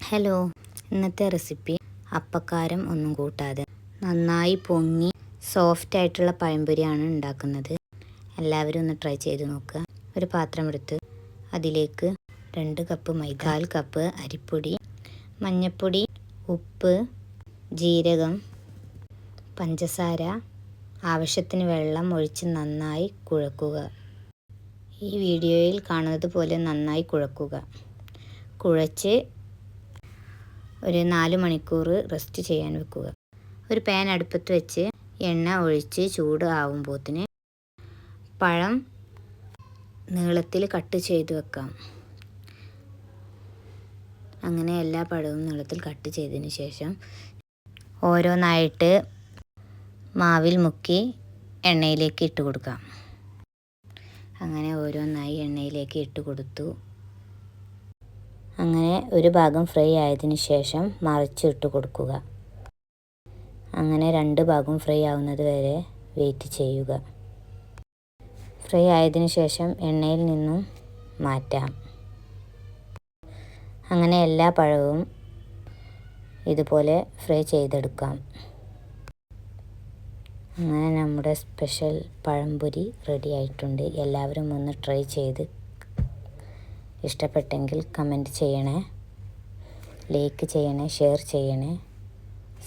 Hello, ഇന്നത്തെ recipe അപ്പക്കാരം ഒന്നും കൂട്ടാതെ നന്നായി പൊങ്ങി സോഫ്റ്റ് ആയിട്ടുള്ള പഴംപൊരിയാണ് ഉണ്ടാക്കുന്നത്. എല്ലാവരും ഒന്ന് ട്രൈ ചെയ്ത് നോക്കുക. ഒരു പാത്രം എടുത്ത് അതിലേക്ക് 2 കപ്പ് മൈദ, 1/4 കപ്പ് അരിപ്പൊടി, മഞ്ഞൾപ്പൊടി, ഉപ്പ്, ജീരകം, പഞ്ചസാര, ആവശ്യത്തിന് വെള്ളം ഒഴിച്ച് നന്നായി കുഴക്കുക. ഈ വീഡിയോയിൽ കാണുന്നത് പോലെ നന്നായി കുഴക്കുക. കുഴച്ച് ഒരു 4 മണിക്കൂർ റെസ്റ്റ് ചെയ്യാൻ വെക്കുക. ഒരു പാൻ അടുപ്പത്ത് വെച്ച് എണ്ണ ഒഴിച്ച് ചൂട് ആവുമ്പോഴത്തിന് പഴം നീളത്തിൽ കട്ട് ചെയ്ത് വെക്കാം. അങ്ങനെ എല്ലാ പഴവും നീളത്തിൽ കട്ട് ചെയ്തതിന് ശേഷം ഓരോന്നായിട്ട് മാവിൽ മുക്കി എണ്ണയിലേക്ക് ഇട്ട് കൊടുക്കാം. അങ്ങനെ ഓരോന്നായി എണ്ണയിലേക്ക് ഇട്ട് കൊടുത്തു. അങ്ങനെ ഒരു ഭാഗം ഫ്രൈ ആയതിനു ശേഷം മറിച്ചിട്ട് കൊടുക്കുക. അങ്ങനെ 2 ഭാഗവും ഫ്രൈ ആവുന്നത് വരെ വെയിറ്റ് ചെയ്യുക. ഫ്രൈ ആയതിനു ശേഷം എണ്ണയിൽ നിന്നും മാറ്റാം. അങ്ങനെ എല്ലാ പഴവും ഇതുപോലെ ഫ്രൈ ചെയ്തെടുക്കാം. അങ്ങനെ നമ്മുടെ സ്പെഷ്യൽ പഴംപൊരി റെഡി ആയിട്ടുണ്ട്. എല്ലാവരും ഒന്ന് ട്രൈ ചെയ്ത് ഇഷ്ടപ്പെട്ടെങ്കിൽ കമൻറ്റ് ചെയ്യണേ, ലൈക്ക് ചെയ്യണേ, ഷെയർ ചെയ്യണേ,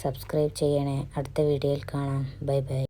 സബ്സ്ക്രൈബ് ചെയ്യണേ. അടുത്ത വീഡിയോയിൽ കാണാം. Bye bye.